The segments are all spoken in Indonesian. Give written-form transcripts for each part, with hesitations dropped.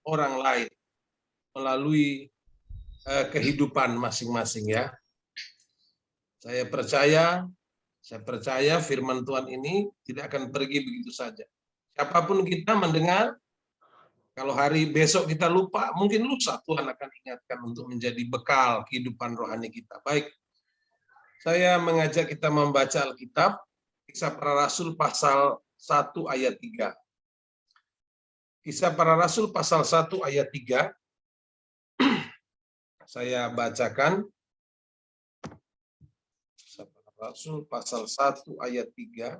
orang lain melalui kehidupan masing-masing ya. Saya percaya firman Tuhan ini tidak akan pergi begitu saja. Siapapun kita mendengar, kalau hari besok kita lupa, mungkin lusa Tuhan akan ingatkan untuk menjadi bekal kehidupan rohani kita. Baik, saya mengajak kita membaca Alkitab, Kisah Para Rasul pasal 1 ayat 3. Kisah Para Rasul pasal 1 ayat 3. Saya bacakan. Kisah Para Rasul pasal 1 ayat 3.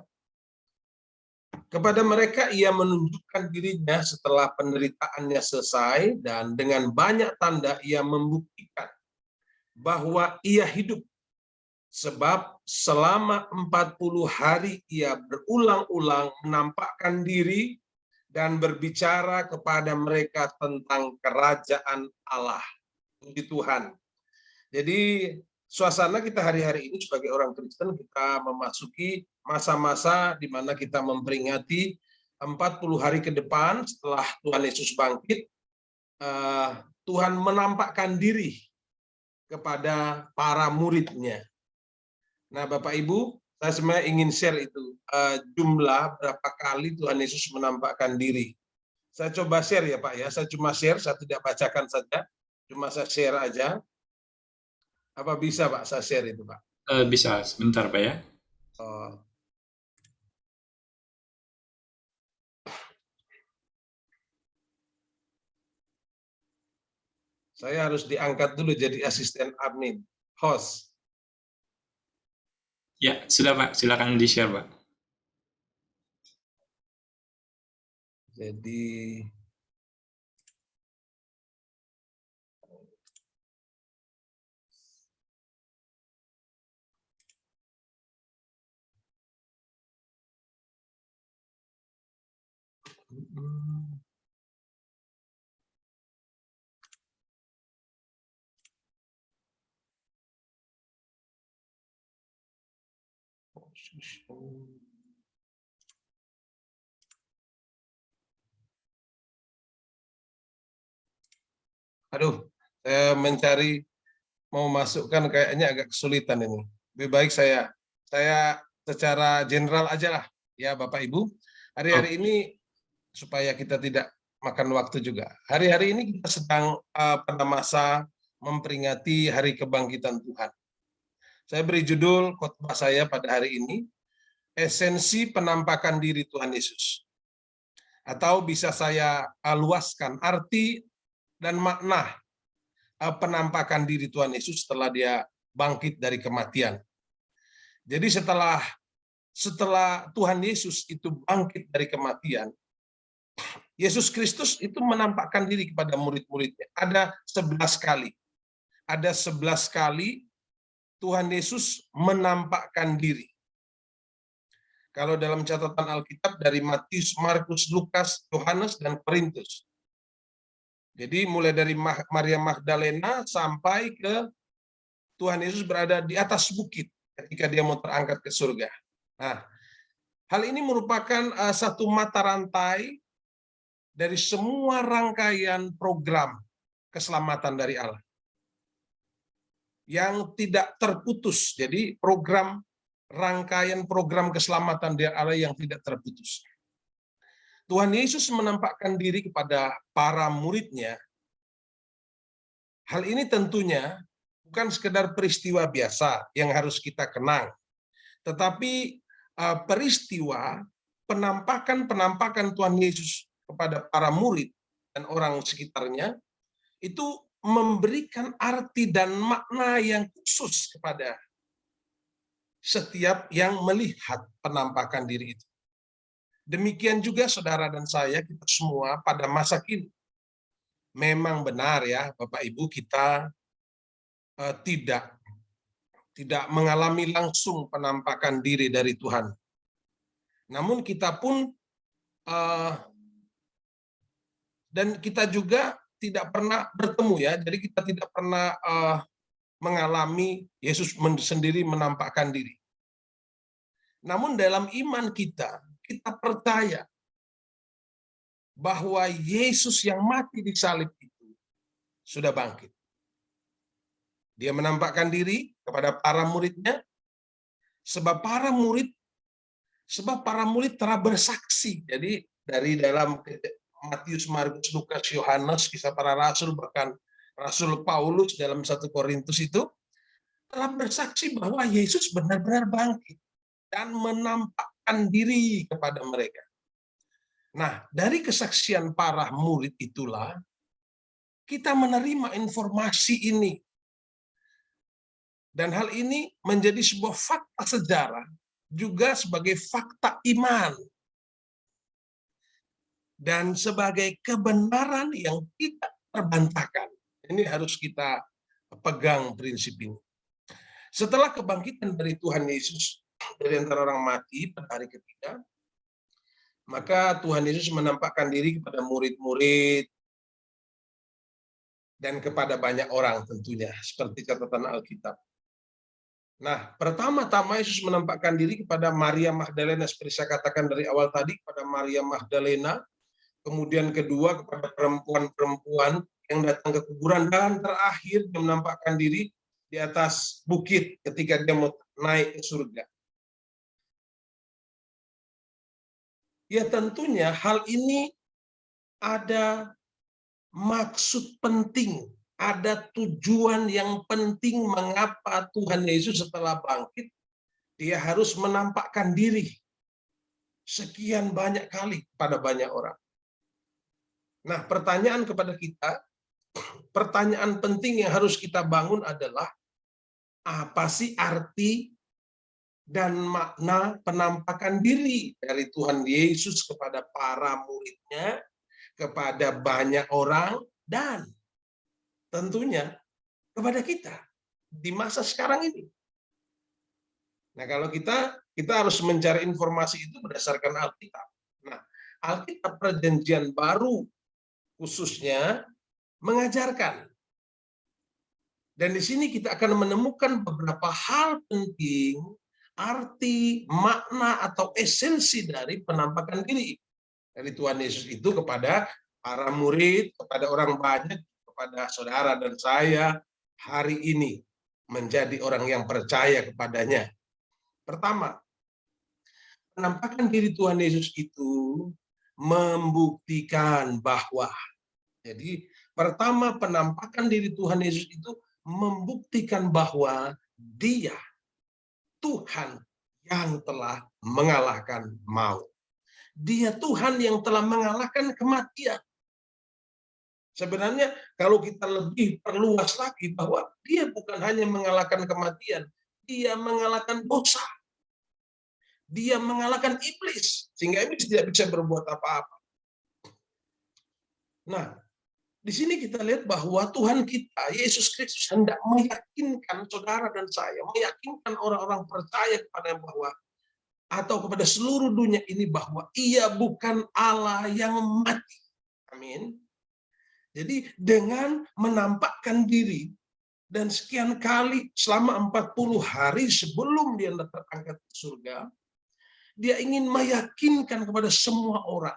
Kepada mereka ia menunjukkan dirinya setelah penderitaannya selesai, dan dengan banyak tanda ia membuktikan bahwa ia hidup. Sebab selama 40 hari ia berulang-ulang menampakkan diri dan berbicara kepada mereka tentang kerajaan Allah. Puji Tuhan. Jadi suasana kita hari-hari ini sebagai orang Kristen, kita memasuki masa-masa di mana kita memperingati 40 hari ke depan setelah Tuhan Yesus bangkit. Tuhan menampakkan diri kepada para muridnya. Nah, Bapak Ibu, saya sebenarnya ingin share itu jumlah berapa kali Tuhan Yesus menampakkan diri. Saya coba share ya Pak ya, saya cuma share, saya tidak bacakan saja, cuma saya share aja. Apa bisa Pak saya share itu Pak? Bisa, sebentar Pak ya. Saya harus diangkat dulu jadi asisten admin, host. Ya, sudah Pak, silakan di-share Pak. Jadi aduh, saya mencari mau masukkan kayaknya agak kesulitan ini. Lebih baik saya secara general aja lah ya Bapak Ibu. Hari-hari ini supaya kita tidak makan waktu juga. Hari-hari ini kita sedang pada masa memperingati Hari Kebangkitan Tuhan. Saya beri judul khotbah saya pada hari ini, esensi penampakan diri Tuhan Yesus. Atau bisa saya luaskan arti dan makna penampakan diri Tuhan Yesus setelah dia bangkit dari kematian. Jadi setelah Tuhan Yesus itu bangkit dari kematian, Yesus Kristus itu menampakkan diri kepada murid-muridnya. Ada 11 kali. Ada 11 kali Tuhan Yesus menampakkan diri. Kalau dalam catatan Alkitab dari Matius, Markus, Lukas, Yohanes, dan Korintus. Jadi mulai dari Maria Magdalena sampai ke Tuhan Yesus berada di atas bukit ketika dia mau terangkat ke surga. Nah, hal ini merupakan satu mata rantai dari semua rangkaian program keselamatan dari Allah yang tidak terputus. Jadi rangkaian program keselamatan dari Allah yang tidak terputus. Tuhan Yesus menampakkan diri kepada para muridnya. Hal ini tentunya bukan sekedar peristiwa biasa yang harus kita kenang, tetapi peristiwa penampakan Tuhan Yesus kepada para murid dan orang sekitarnya itu memberikan arti dan makna yang khusus kepada setiap yang melihat penampakan diri itu. Demikian juga saudara dan saya, kita semua pada masa kini. Memang benar ya Bapak Ibu, kita tidak mengalami langsung penampakan diri dari Tuhan. Namun kita pun dan kita juga tidak pernah bertemu ya, jadi kita tidak pernah mengalami Yesus sendiri menampakkan diri. Namun dalam iman kita percaya bahwa Yesus yang mati di salib itu sudah bangkit. Dia menampakkan diri kepada para muridnya, sebab para murid telah bersaksi. Jadi dari dalam Matius, Markus, Lukas, Yohanes, Kisah Para Rasul, bahkan Rasul Paulus dalam 1 Korintus itu telah bersaksi bahwa Yesus benar-benar bangkit dan menampakkan diri kepada mereka. Nah, dari kesaksian para murid itulah kita menerima informasi ini. Dan hal ini menjadi sebuah fakta sejarah, juga sebagai fakta iman. Dan sebagai kebenaran yang tidak terbantahkan. Ini harus kita pegang prinsip ini. Setelah kebangkitan dari Tuhan Yesus dari antara orang mati pada hari ketiga, maka Tuhan Yesus menampakkan diri kepada murid-murid dan kepada banyak orang tentunya, seperti catatan Alkitab. Nah, pertama-tama Yesus menampakkan diri kepada Maria Magdalena, seperti saya katakan dari awal tadi, kepada Maria Magdalena, kemudian kedua kepada perempuan-perempuan yang datang ke kuburan, dan terakhir dia menampakkan diri di atas bukit ketika dia mau naik ke surga. Ya tentunya hal ini ada maksud penting, ada tujuan yang penting mengapa Tuhan Yesus setelah bangkit, dia harus menampakkan diri sekian banyak kali pada banyak orang. Nah, pertanyaan kepada kita, pertanyaan penting yang harus kita bangun adalah, apa sih arti dan makna penampakan diri dari Tuhan Yesus kepada para muridnya, kepada banyak orang, dan tentunya kepada kita di masa sekarang ini. Nah, kalau kita harus mencari informasi itu berdasarkan Alkitab. Nah, Alkitab Perjanjian Baru khususnya mengajarkan. Dan di sini kita akan menemukan beberapa hal penting, arti, makna, atau esensi dari penampakan diri dari Tuhan Yesus itu kepada para murid, kepada orang banyak, kepada saudara dan saya hari ini menjadi orang yang percaya kepadanya. Pertama, penampakan diri Tuhan Yesus itu membuktikan bahwa, jadi pertama penampakan diri Tuhan Yesus itu membuktikan bahwa Dia Tuhan yang telah mengalahkan maut. Dia Tuhan yang telah mengalahkan kematian. Sebenarnya kalau kita lebih perluas lagi bahwa Dia bukan hanya mengalahkan kematian, Dia mengalahkan dosa. Dia mengalahkan iblis sehingga iblis tidak bisa berbuat apa-apa. Nah, di sini kita lihat bahwa Tuhan kita, Yesus Kristus, hendak meyakinkan saudara dan saya, meyakinkan orang-orang percaya kepada bahwa, atau kepada seluruh dunia ini bahwa Ia bukan Allah yang mati. Amin. Jadi dengan menampakkan diri dan sekian kali selama 40 hari sebelum Dia terangkat ke surga, Dia ingin meyakinkan kepada semua orang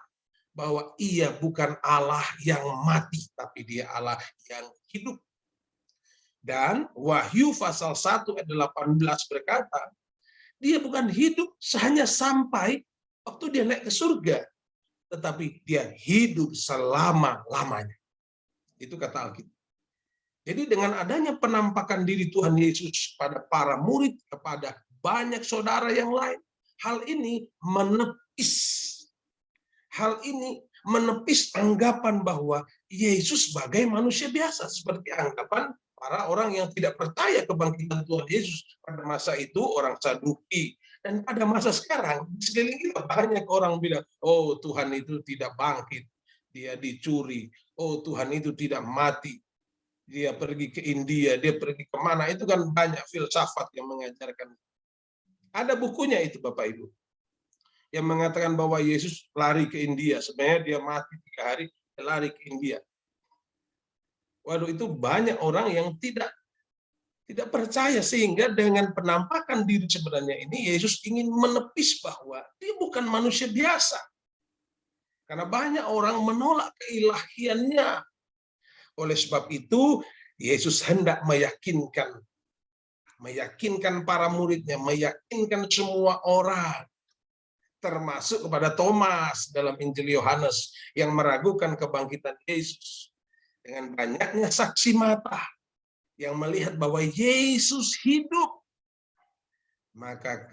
bahwa Ia bukan Allah yang mati, tapi Dia Allah yang hidup. Dan Wahyu pasal 1 ayat 18 berkata, Dia bukan hidup hanya sampai waktu Dia naik ke surga, tetapi Dia hidup selama-lamanya. Itu kata Alkitab. Jadi dengan adanya penampakan diri Tuhan Yesus pada para murid, kepada banyak saudara yang lain, hal ini menepis anggapan bahwa Yesus sebagai manusia biasa, seperti anggapan para orang yang tidak percaya kebangkitan Tuhan Yesus pada masa itu, orang Saduki. Dan pada masa sekarang di sekeliling kita banyak orang bilang, oh Tuhan itu tidak bangkit, Dia dicuri, oh Tuhan itu tidak mati, Dia pergi ke India, Dia pergi kemana. Itu kan banyak filsafat yang mengajarkan. Ada bukunya itu Bapak Ibu, yang mengatakan bahwa Yesus lari ke India. Sebenarnya Dia mati 3 hari, Dia lari ke India. Waduh, itu banyak orang yang tidak percaya, sehingga dengan penampakan diri sebenarnya ini, Yesus ingin menepis bahwa Dia bukan manusia biasa. Karena banyak orang menolak keilahiannya. Oleh sebab itu, Yesus hendak meyakinkan para muridnya, meyakinkan semua orang, termasuk kepada Thomas dalam Injil Yohanes yang meragukan kebangkitan Yesus. Dengan banyaknya saksi mata yang melihat bahwa Yesus hidup, maka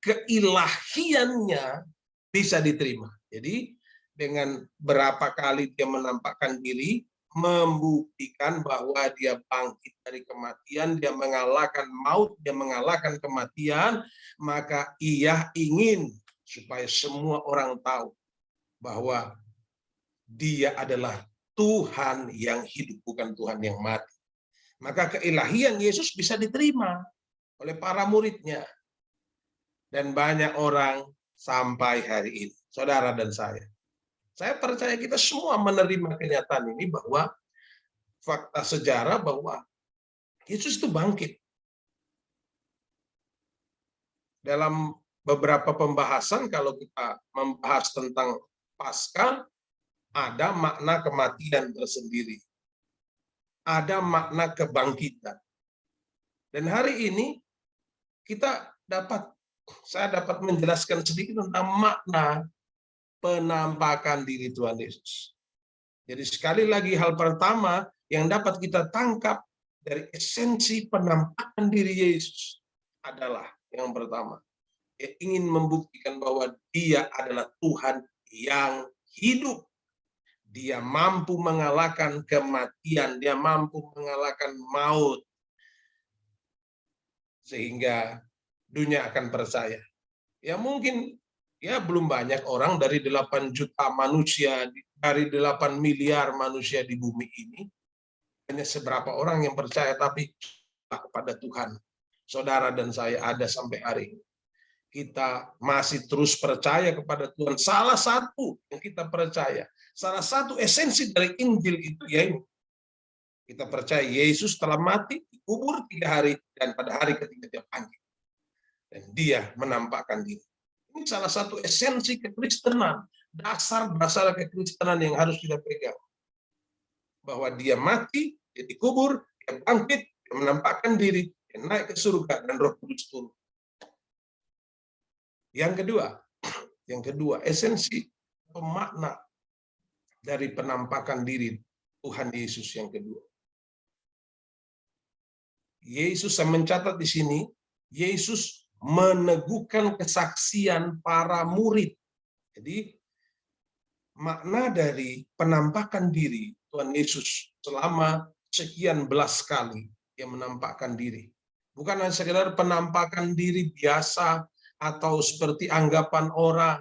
keilahiannya bisa diterima. Jadi dengan berapa kali dia menampakkan diri, membuktikan bahwa dia bangkit dari kematian, dia mengalahkan maut, dia mengalahkan kematian, maka ia ingin supaya semua orang tahu bahwa dia adalah Tuhan yang hidup, bukan Tuhan yang mati. Maka keilahian Yesus bisa diterima oleh para muridnya. Dan banyak orang sampai hari ini, saudara dan saya. Saya percaya kita semua menerima kenyataan ini bahwa fakta sejarah bahwa Yesus itu bangkit. Dalam beberapa pembahasan, kalau kita membahas tentang Paskah, ada makna kematian tersendiri. Ada makna kebangkitan. Dan hari ini saya dapat menjelaskan sedikit tentang makna penampakan diri Tuhan Yesus. Jadi sekali lagi hal pertama yang dapat kita tangkap dari esensi penampakan diri Yesus adalah yang pertama, dia ingin membuktikan bahwa dia adalah Tuhan yang hidup. Dia mampu mengalahkan kematian, dia mampu mengalahkan maut. Sehingga dunia akan percaya. Ya mungkin ya belum banyak orang dari 8 juta manusia, dari 8 miliar manusia di bumi ini, hanya seberapa orang yang percaya, tapi kepada Tuhan. Saudara dan saya ada sampai hari ini. Kita masih terus percaya kepada Tuhan. Salah satu yang kita percaya, salah satu esensi dari Injil itu ya ini. Kita percaya Yesus telah mati, dikubur 3 hari, dan pada hari ketiga dia bangkit. Dan dia menampakkan diri. Ini salah satu esensi kekristenan, dasar-dasar kekristenan yang harus kita pegang. Bahwa dia mati, dia dikubur, dia bangkit, dia menampakkan diri, dia naik ke surga, dan Roh Kudus turun. Yang kedua, esensi pemakna dari penampakan diri Tuhan Yesus yang kedua. Yesus, saya mencatat di sini, Yesus meneguhkan kesaksian para murid. Jadi makna dari penampakan diri Tuhan Yesus selama sekian belas kali dia menampakkan diri. Bukan hanya sekedar penampakan diri biasa atau seperti anggapan orang.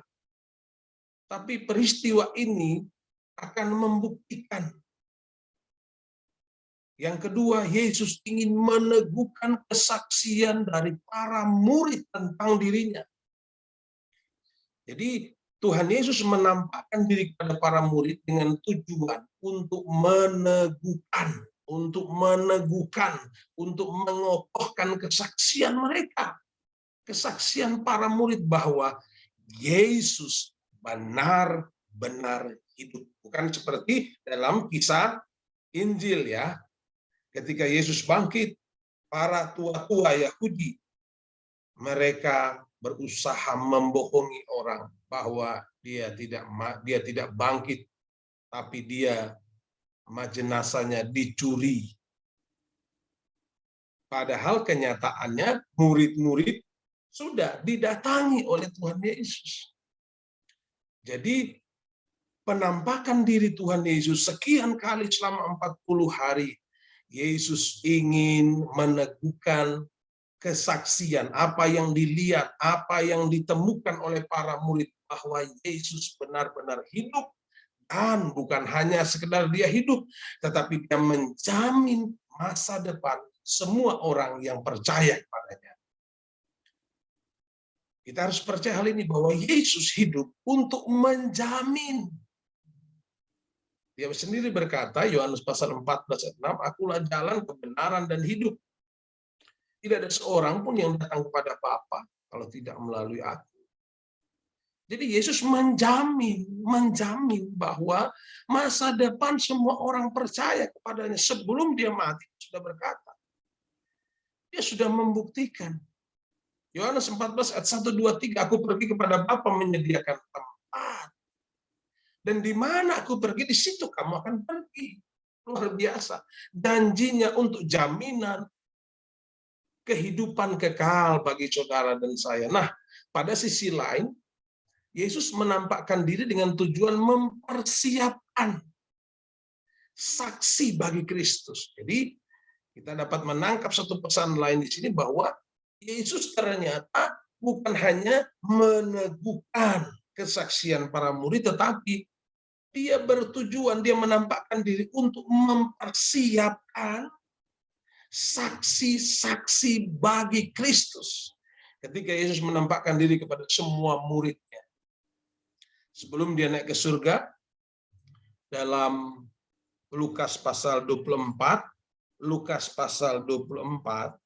Tapi peristiwa ini akan membuktikan. Yang kedua, Yesus ingin meneguhkan kesaksian dari para murid tentang dirinya. Jadi Tuhan Yesus menampakkan diri kepada para murid dengan tujuan untuk meneguhkan, untuk mengokohkan kesaksian mereka. Kesaksian para murid bahwa Yesus benar-benar hidup. Bukan seperti dalam kisah Injil ya. Ketika Yesus bangkit, para tua-tua Yahudi, mereka berusaha membohongi orang bahwa dia tidak bangkit, tapi jenazahnya dicuri. Padahal kenyataannya murid-murid sudah didatangi oleh Tuhan Yesus. Jadi penampakan diri Tuhan Yesus sekian kali selama 40 hari, Yesus ingin meneguhkan kesaksian, apa yang dilihat, apa yang ditemukan oleh para murid, bahwa Yesus benar-benar hidup, dan bukan hanya sekedar dia hidup, tetapi dia menjamin masa depan semua orang yang percaya kepadanya. Kita harus percaya hal ini, bahwa Yesus hidup untuk menjamin. Dia sendiri berkata, Yohanes pasal 14 ayat 6, akulah jalan, kebenaran, dan hidup. Tidak ada seorang pun yang datang kepada Bapa kalau tidak melalui aku. Jadi Yesus menjamin bahwa masa depan semua orang percaya kepadanya sebelum dia mati sudah berkata. Dia sudah membuktikan. Yohanes 14 ayat 1, 2, 3, aku pergi kepada Bapa menyediakan tempat. Dan di mana aku pergi, di situ kamu akan pergi. Luar biasa. Janjinya untuk jaminan kehidupan kekal bagi saudara dan saya. Nah, pada sisi lain, Yesus menampakkan diri dengan tujuan mempersiapkan saksi bagi Kristus. Jadi, kita dapat menangkap satu pesan lain di sini bahwa Yesus ternyata bukan hanya meneguhkan kesaksian para murid, tetapi dia bertujuan, dia menampakkan diri untuk mempersiapkan saksi-saksi bagi Kristus. Ketika Yesus menampakkan diri kepada semua muridnya. Sebelum dia naik ke surga, dalam Lukas pasal 24, Lukas pasal 24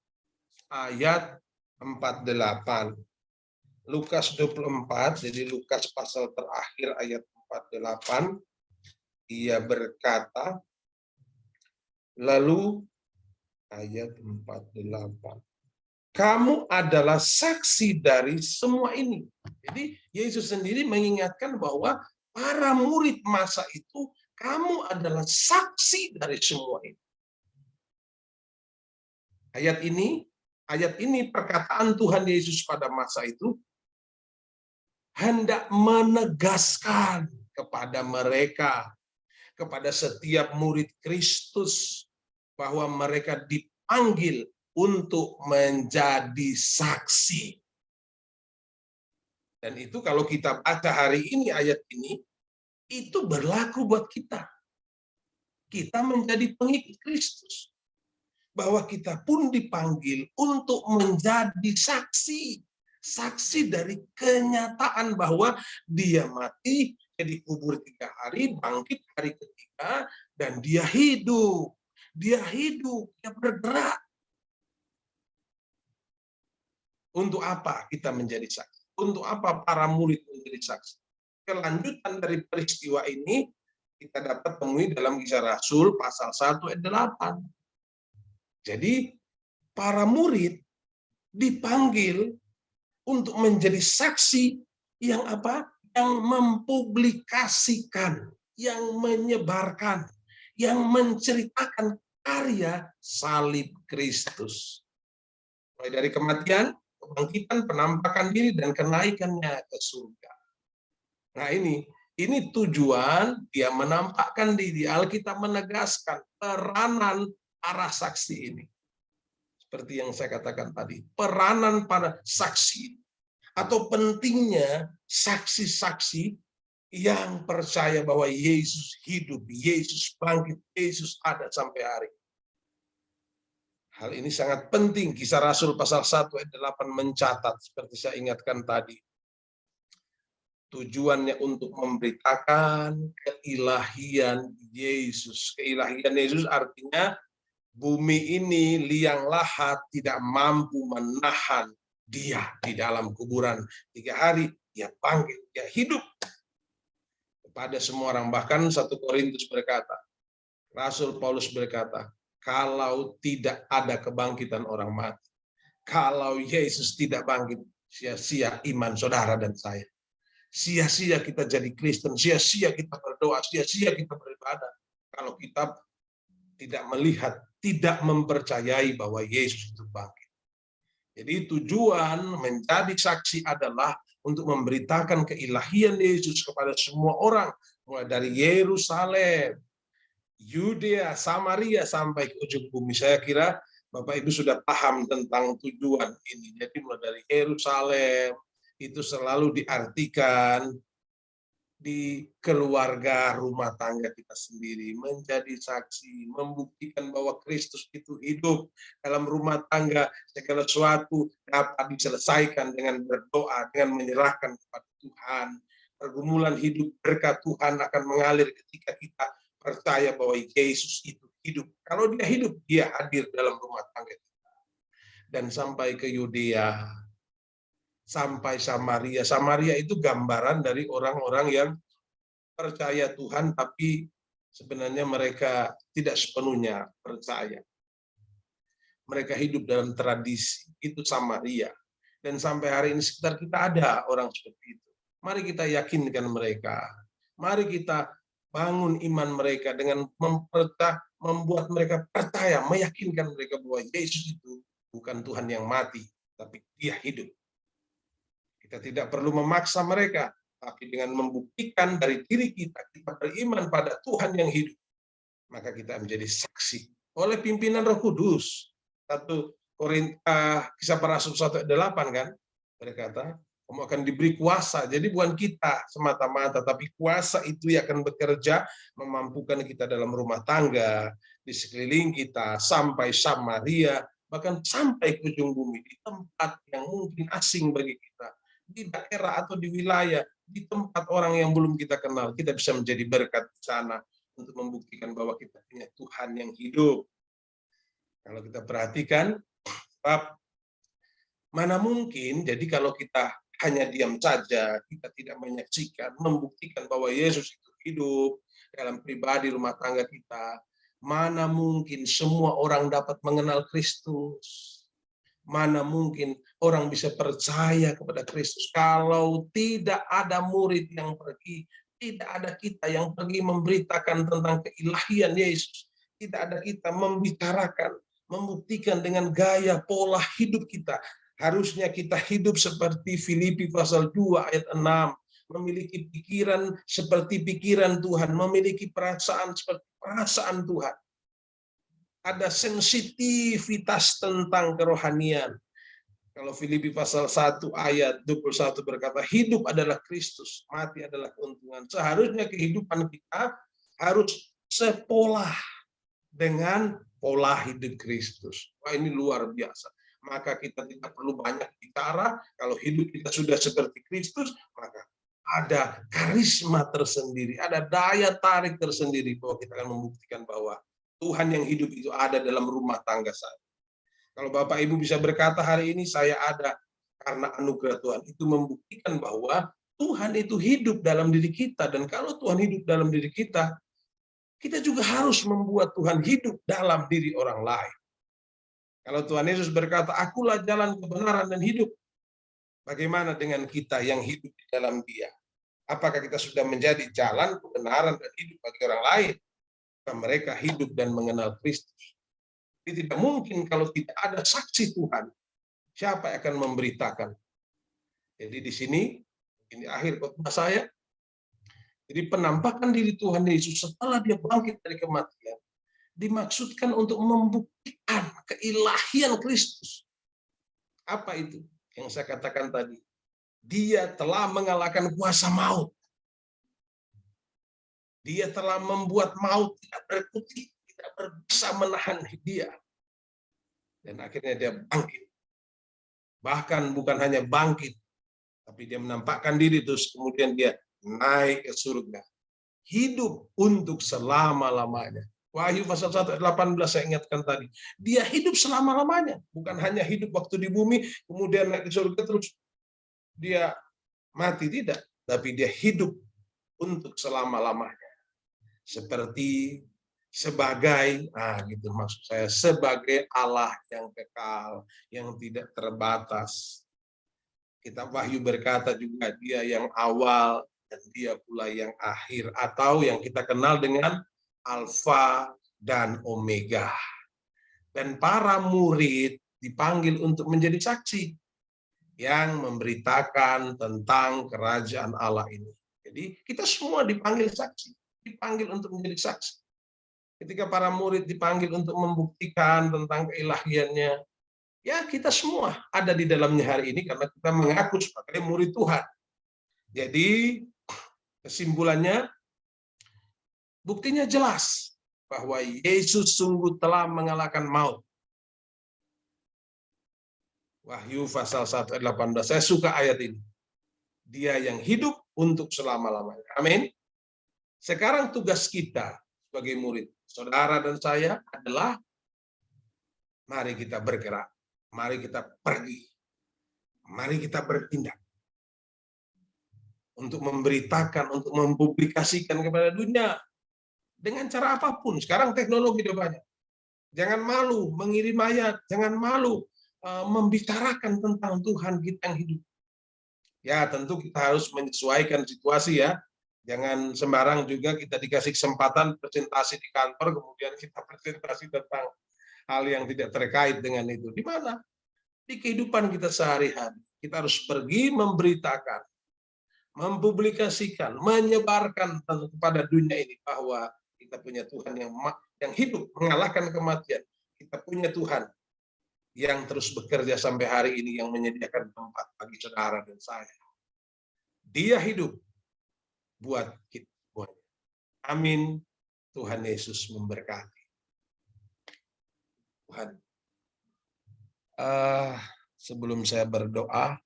ayat 48. Lukas 24, jadi Lukas pasal terakhir ayat 48, ia berkata, lalu ayat 48. Kamu adalah saksi dari semua ini. Jadi Yesus sendiri mengingatkan bahwa para murid masa itu, kamu adalah saksi dari semua ini. Ayat ini perkataan Tuhan Yesus pada masa itu hendak menegaskan kepada mereka, kepada setiap murid Kristus, bahwa mereka dipanggil untuk menjadi saksi. Dan itu kalau kita baca hari ini ayat ini, itu berlaku buat kita. Kita menjadi pengikut Kristus. Bahwa kita pun dipanggil untuk menjadi saksi. Saksi dari kenyataan bahwa dia mati, dia dikubur 3 hari, bangkit hari ketiga, dan dia hidup. Dia hidup, dia bergerak. Untuk apa kita menjadi saksi? Untuk apa para murid menjadi saksi? Kelanjutan dari peristiwa ini kita dapat temui dalam Kisah Rasul pasal 1 ayat 8. Jadi para murid dipanggil untuk menjadi saksi yang apa? Yang mempublikasikan, yang menyebarkan, yang menceritakan karya salib Kristus. Mulai dari kematian, kebangkitan, penampakan diri, dan kenaikannya ke surga. Nah ini tujuan dia menampakkan diri. Alkitab menegaskan peranan para saksi ini. Seperti yang saya katakan tadi, peranan para saksi atau pentingnya saksi-saksi yang percaya bahwa Yesus hidup, Yesus bangkit, Yesus ada sampai hari. Hal ini sangat penting. Kisah Rasul pasal 1 ayat 8 mencatat, seperti saya ingatkan tadi. Tujuannya untuk memberitakan keilahian Yesus. Keilahian Yesus artinya bumi ini liang lahat tidak mampu menahan dia di dalam kuburan 3 hari. Dia bangkit, dia hidup kepada semua orang. Bahkan 1 Korintus berkata, Rasul Paulus berkata, kalau tidak ada kebangkitan orang mati, kalau Yesus tidak bangkit, sia-sia iman saudara dan saya. Sia-sia kita jadi Kristen, sia-sia kita berdoa, sia-sia kita beribadah. Kalau kita tidak melihat, tidak mempercayai bahwa Yesus itu bangkit. Jadi tujuan menjadi saksi adalah untuk memberitakan keilahian Yesus kepada semua orang, mulai dari Yerusalem, Yudea, Samaria, sampai ke ujung bumi. Saya kira Bapak Ibu sudah paham tentang tujuan ini. Jadi mulai dari Yerusalem, itu selalu diartikan di keluarga rumah tangga kita sendiri, menjadi saksi, membuktikan bahwa Kristus itu hidup dalam rumah tangga. Segala sesuatu dapat diselesaikan dengan berdoa, dengan menyerahkan kepada Tuhan. Pergumulan hidup berkat Tuhan akan mengalir ketika kita percaya bahwa Yesus itu hidup. Kalau dia hidup, dia hadir dalam rumah tangga kita. Dan sampai ke Yudea, sampai Samaria. Samaria itu gambaran dari orang-orang yang percaya Tuhan, tapi sebenarnya mereka tidak sepenuhnya percaya. Mereka hidup dalam tradisi, itu Samaria. Dan sampai hari ini sekitar kita ada orang seperti itu. Mari kita yakinkan mereka. Mari kita bangun iman mereka dengan membuat mereka percaya, meyakinkan mereka bahwa Yesus itu bukan Tuhan yang mati, tapi Dia hidup. Kita tidak perlu memaksa mereka, tapi dengan membuktikan dari diri kita, kita beriman pada Tuhan yang hidup, maka kita menjadi saksi oleh pimpinan Roh Kudus. 1 Korintus Kisah Para Rasul 1:8 kan, berkata, kamu akan diberi kuasa. Jadi bukan kita semata-mata, tapi kuasa itu yang akan bekerja memampukan kita dalam rumah tangga, di sekeliling kita, sampai Samaria, bahkan sampai ke ujung bumi, di tempat yang mungkin asing bagi kita, di daerah atau di wilayah, di tempat orang yang belum kita kenal, kita bisa menjadi berkat di sana untuk membuktikan bahwa kita punya Tuhan yang hidup. Kalau kita perhatikan, mana mungkin, jadi kalau kita hanya diam saja, kita tidak menyaksikan, membuktikan bahwa Yesus itu hidup dalam pribadi rumah tangga kita, mana mungkin semua orang dapat mengenal Kristus. Mana mungkin orang bisa percaya kepada Kristus kalau tidak ada murid yang pergi, tidak ada kita yang pergi memberitakan tentang keilahian Yesus, tidak ada kita membicarakan, membuktikan dengan gaya pola hidup kita. Harusnya kita hidup seperti Filipi pasal 2 ayat 6, memiliki pikiran seperti pikiran Tuhan, memiliki perasaan seperti perasaan Tuhan. Ada sensitivitas tentang kerohanian. Kalau Filipi pasal 1 ayat 21 berkata, hidup adalah Kristus, mati adalah keuntungan. Seharusnya kehidupan kita harus sepola dengan pola hidup Kristus. Wah, ini luar biasa. Maka kita tidak perlu banyak bicara. Kalau hidup kita sudah seperti Kristus, maka ada karisma tersendiri, ada daya tarik tersendiri bahwa kita akan membuktikan bahwa Tuhan yang hidup itu ada dalam rumah tangga saya. Kalau Bapak Ibu bisa berkata hari ini saya ada karena anugerah Tuhan, itu membuktikan bahwa Tuhan itu hidup dalam diri kita. Dan kalau Tuhan hidup dalam diri kita, kita juga harus membuat Tuhan hidup dalam diri orang lain. Kalau Tuhan Yesus berkata, akulah jalan kebenaran dan hidup, bagaimana dengan kita yang hidup di dalam Dia? Apakah kita sudah menjadi jalan kebenaran dan hidup bagi orang lain? Mereka hidup dan mengenal Kristus. Jadi tidak mungkin kalau tidak ada saksi Tuhan, siapa yang akan memberitakan? Jadi di sini, ini akhir khotbah saya. Jadi penampakan diri Tuhan Yesus setelah Dia bangkit dari kematian, dimaksudkan untuk membuktikan keilahian Kristus. Apa itu yang saya katakan tadi? Dia telah mengalahkan kuasa maut. Dia telah membuat maut tidak berkutik, tidak bisa menahan dia. Dan akhirnya dia bangkit. Bahkan bukan hanya bangkit, tapi dia menampakkan diri terus kemudian dia naik ke surga. Hidup untuk selama-lamanya. Wahyu pasal 1 ayat 18 saya ingatkan tadi. Dia hidup selama-lamanya. Bukan hanya hidup waktu di bumi, kemudian naik ke surga terus dia mati, tidak. Tapi dia hidup untuk selama-lamanya. Seperti sebagai, gitu maksud saya, sebagai Allah yang kekal, yang tidak terbatas. Kitab Wahyu berkata juga Dia yang awal dan Dia pula yang akhir, atau yang kita kenal dengan Alfa dan Omega. Dan para murid dipanggil untuk menjadi saksi yang memberitakan tentang kerajaan Allah ini. Jadi kita semua dipanggil saksi, dipanggil untuk menjadi saksi. Ketika para murid dipanggil untuk membuktikan tentang keilahiannya, ya kita semua ada di dalamnya hari ini karena kita mengaku sebagai murid Tuhan. Jadi kesimpulannya, buktinya jelas bahwa Yesus sungguh telah mengalahkan maut. Wahyu pasal 1 ayat 18. Saya suka ayat ini. Dia yang hidup untuk selama-lamanya. Amin. Sekarang tugas kita sebagai murid, saudara dan saya, adalah mari kita bergerak. Mari kita pergi. Mari kita bertindak untuk memberitakan, untuk mempublikasikan kepada dunia dengan cara apapun. Sekarang teknologi udah banyak. Jangan malu mengirim ayat, jangan malu membicarakan tentang Tuhan kita yang hidup. Ya, tentu kita harus menyesuaikan situasi ya. Jangan sembarang juga kita dikasih kesempatan presentasi di kantor, kemudian kita presentasi tentang hal yang tidak terkait dengan itu. Di mana? Di kehidupan kita sehari-hari. Kita harus pergi memberitakan, mempublikasikan, menyebarkan kepada dunia ini bahwa kita punya Tuhan yang hidup, mengalahkan kematian. Kita punya Tuhan yang terus bekerja sampai hari ini, yang menyediakan tempat bagi saudara dan saya. Dia hidup buat kita semuanya. Amin. Tuhan Yesus memberkati. Tuhan. Sebelum saya berdoa,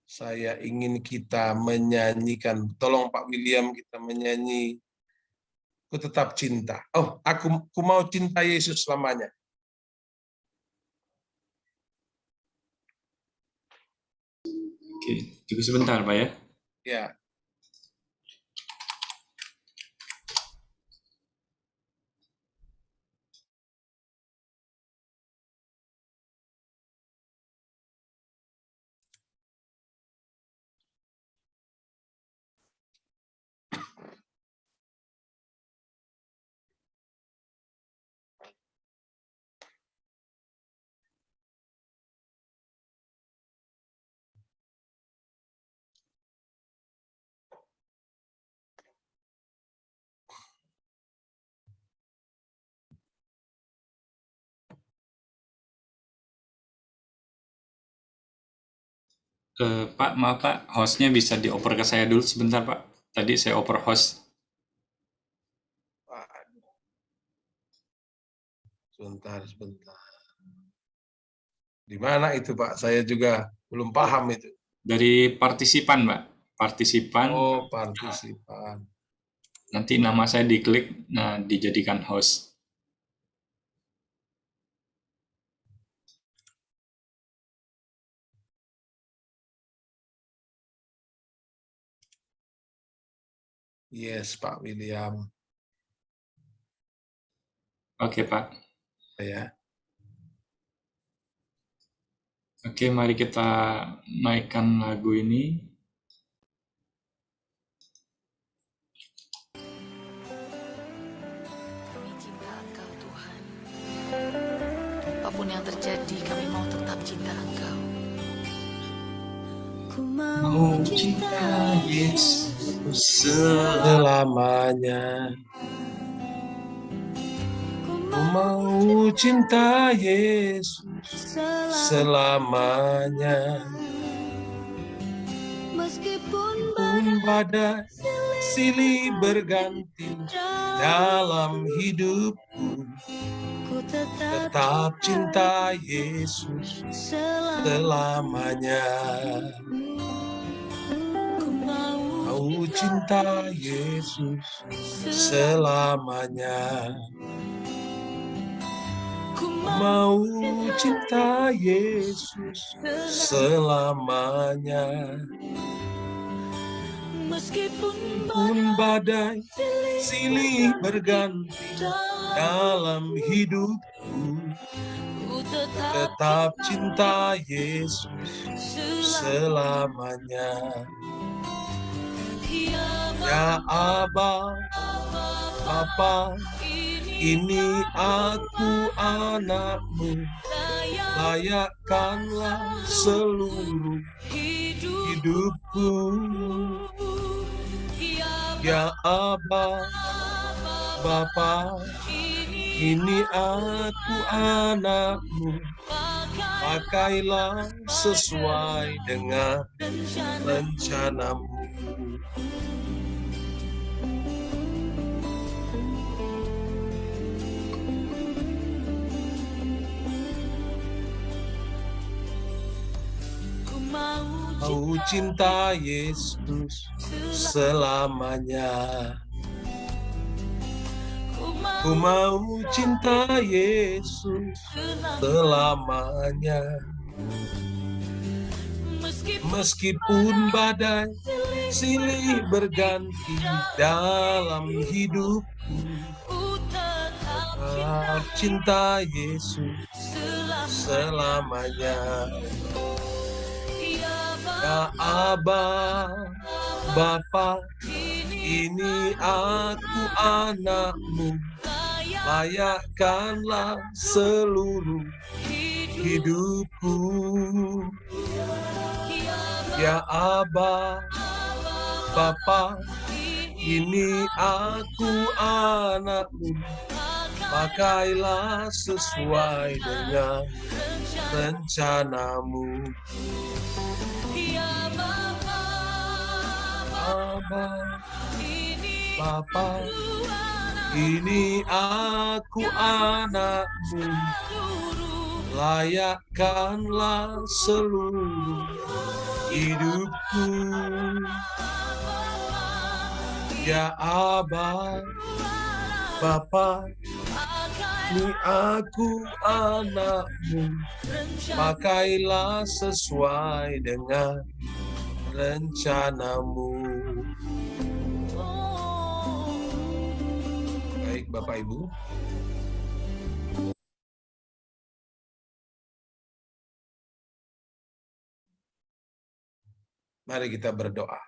saya ingin kita menyanyikan. Tolong Pak William, kita menyanyi Ku Tetap Cinta. Oh, aku mau cinta Yesus selamanya. Oke, tunggu sebentar Pak ya. Ya. Pak, maaf Pak, hostnya bisa dioper ke saya dulu sebentar Pak. Tadi saya oper host. Sebentar. Di mana itu Pak? Saya juga belum paham itu. Dari partisipan Pak. Partisipan. Oh, partisipan. Nanti nama saya diklik, nah dijadikan host. Yes, Pak William. Oke Pak. Ya. Oke, mari kita naikkan lagu ini. Kami cinta Engkau Tuhan. Apapun yang terjadi, kami mau tetap cinta Engkau. Ku Mau cinta Yesus Selamanya. Ku mau cinta Yesus selamanya. Meskipun Badai silih berganti dalam hidupku, ku tetap cinta Yesus selamanya. Mau cinta Yesus selamanya. Mau cinta Yesus selamanya. Meskipun badai silih berganti dalam hidupku, tetap cinta Yesus selamanya. Ya Aba, Bapa, ini aku anakmu, layakkanlah seluruh hidupku. Ya Aba, Bapa, ini aku anakmu, pakailah sesuai dengan rencanamu. Mau cinta Yesus selamanya. Ku mau cinta Yesus selamanya. Meskipun badai silih berganti dalam hidupku, tetap cinta Yesus selamanya. Ya Aba, Bapa, ini aku anakmu, layakkanlah seluruh hidupku. Ya Aba, Bapa, ini aku anakmu, pakailah sesuai dengan rencanamu. Aba, Bapa, ini aku anakmu, layakkanlah seluruh hidupku. Ya Aba, Bapa, ini aku anakmu, pakailah sesuai dengan rencanamu. Baik Bapak Ibu. Mari kita berdoa.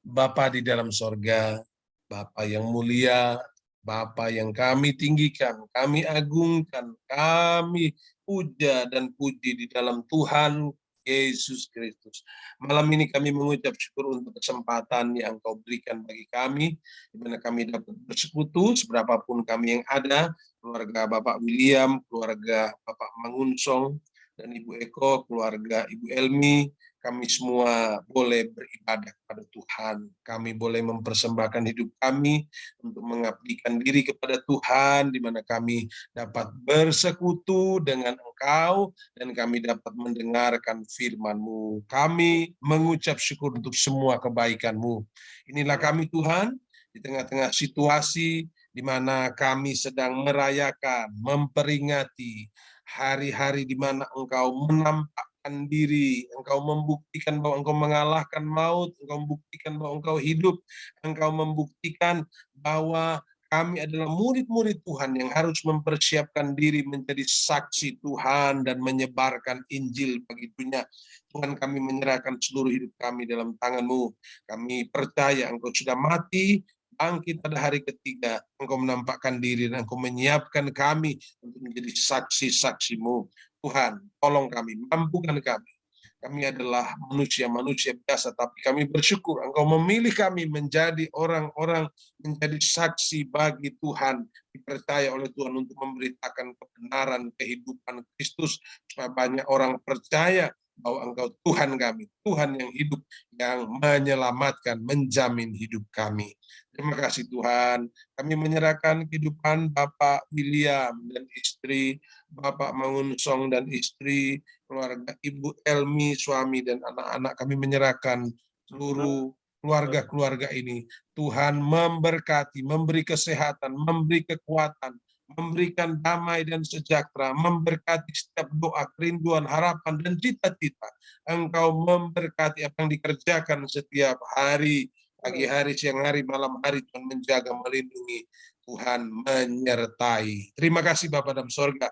Bapa di dalam sorga, Bapa yang mulia, Bapa yang kami tinggikan, kami agungkan, kami puja dan puji di dalam Tuhan Yesus Kristus. Malam ini kami mengucap syukur untuk kesempatan yang Engkau berikan bagi kami, di mana kami dapat bersekutu, seberapapun kami yang ada, keluarga Bapak William, keluarga Bapak Mangunsong, dan Ibu Eko, keluarga Ibu Elmi, kami semua boleh beribadah kepada Tuhan. Kami boleh mempersembahkan hidup kami untuk mengabdikan diri kepada Tuhan, di mana kami dapat bersekutu dengan Engkau, dan kami dapat mendengarkan firman-Mu. Kami mengucap syukur untuk semua kebaikan-Mu. Inilah kami Tuhan, di tengah-tengah situasi di mana kami sedang merayakan, memperingati hari-hari di mana Engkau menampakkan diri, Engkau membuktikan bahwa Engkau mengalahkan maut, Engkau membuktikan bahwa Engkau hidup, Engkau membuktikan bahwa kami adalah murid-murid Tuhan yang harus mempersiapkan diri menjadi saksi Tuhan dan menyebarkan Injil bagi dunia. Tuhan, kami menyerahkan seluruh hidup kami dalam tangan-Mu. Kami percaya Engkau sudah mati, bangkit pada hari ketiga, Engkau menampakkan diri dan Engkau menyiapkan kami untuk menjadi saksi-saksi-Mu. Tuhan, tolong kami, mampukan kami. Kami adalah manusia-manusia biasa, tapi kami bersyukur Engkau memilih kami menjadi orang-orang, menjadi saksi bagi Tuhan, dipercaya oleh Tuhan untuk memberitakan kebenaran kehidupan Kristus, supaya banyak orang percaya bahwa Engkau Tuhan kami, Tuhan yang hidup, yang menyelamatkan, menjamin hidup kami. Terima kasih Tuhan, kami menyerahkan kehidupan Bapak William dan istri, Bapak Mangunsong dan istri, keluarga Ibu Elmi, suami dan anak-anak, kami menyerahkan seluruh keluarga-keluarga ini. Tuhan memberkati, memberi kesehatan, memberi kekuatan, memberikan damai dan sejahtera, memberkati setiap doa, kerinduan, harapan, dan cita-cita. Engkau memberkati apa yang dikerjakan setiap hari, pagi hari, siang hari, malam hari, Tuhan menjaga, melindungi, Tuhan menyertai. Terima kasih Bapa dalam sorga,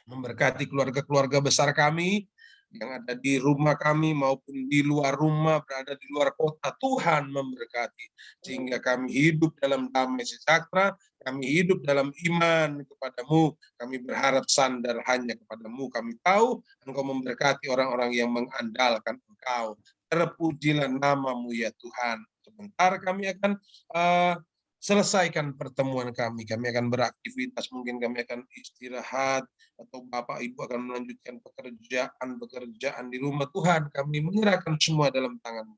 memberkati keluarga-keluarga besar kami, yang ada di rumah kami maupun di luar rumah, berada di luar kota. Tuhan memberkati, sehingga kami hidup dalam damai sejahtera, kami hidup dalam iman kepadamu, kami berharap sandar hanya kepadamu. Kami tahu Engkau memberkati orang-orang yang mengandalkan Engkau. Terpujilah namamu ya Tuhan. Sebentar kami akan selesaikan pertemuan kami. Kami akan beraktivitas, mungkin kami akan istirahat, atau Bapak Ibu akan melanjutkan pekerjaan di rumah. Tuhan, kami menyerahkan semua dalam tangan-Mu,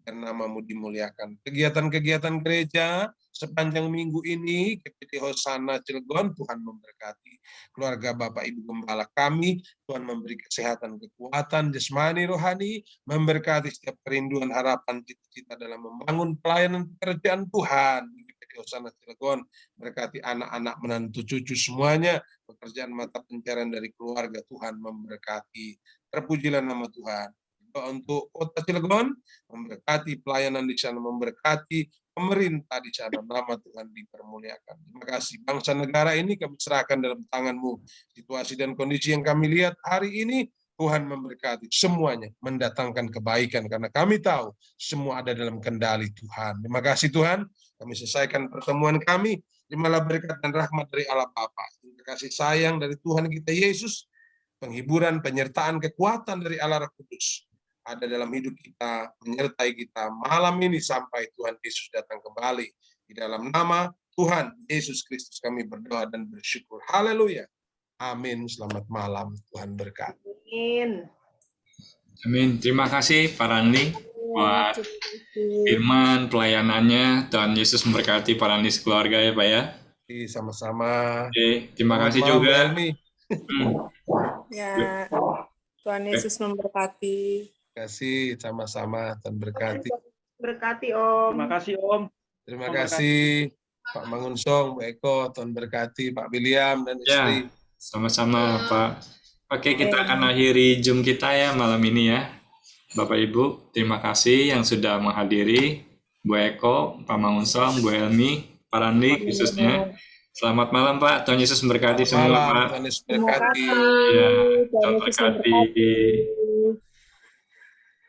dan namamu dimuliakan. Kegiatan-kegiatan gereja sepanjang minggu ini, GPT Hosana Cilegon, Tuhan memberkati. Keluarga Bapak Ibu Gembala kami, Tuhan memberi kesehatan, kekuatan, jasmani, rohani, memberkati setiap kerinduan, harapan, cita-cita dalam membangun pelayanan pekerjaan Tuhan. GPT Hosana Cilegon, berkati anak-anak, menantu, cucu semuanya, pekerjaan mata pencarian dari keluarga, Tuhan memberkati. Terpujilah nama Tuhan. Doa untuk kota Cilegon, memberkati pelayanan di sana, memberkati pemerintah di sana, nama Tuhan dipermuliakan. Terima kasih. Bangsa negara ini kami serahkan dalam tangan-Mu. Situasi dan kondisi yang kami lihat hari ini, Tuhan memberkati semuanya, mendatangkan kebaikan, karena kami tahu semua ada dalam kendali Tuhan. Terima kasih Tuhan, kami selesaikan pertemuan kami. Terimalah berkat dan rahmat dari Allah Bapa, terima kasih sayang dari Tuhan kita Yesus, penghiburan, penyertaan, kekuatan dari Allah Roh Kudus ada dalam hidup kita, menyertai kita malam ini sampai Tuhan Yesus datang kembali. Di dalam nama Tuhan Yesus Kristus kami berdoa dan bersyukur. Haleluya. Amin. Selamat malam. Tuhan berkati. Amin. Amin. Terima kasih Pak Randi buat firman pelayanannya. Tuhan Yesus memberkati Pak Randi sekeluarga ya Pak ya. Sama-sama. Oke, terima Selamat kasih malam, juga. Bu Elmi. Ya, Tuhan Yesus memberkati. Terima kasih, sama-sama. Tuhan berkati. Berkati Om. Terima kasih Om. Terima kasih Pak Mangunsong, Bu Eko, Tuhan berkati Pak William dan Ya, istri. sama-sama Pak. Oke, kita akan akhiri Zoom kita ya malam ini ya. Bapak Ibu, terima kasih yang sudah menghadiri. Bu Eko, Pak Mangunsong, Bu Elmi, Pak Randi khususnya. Selamat malam Pak, Tuhan Yesus memberkati semua Malam, Pak. Tuhan Yesus Terima berkati. kasih. Ya, Tuhan Tuhan Yesus berkati. memberkati.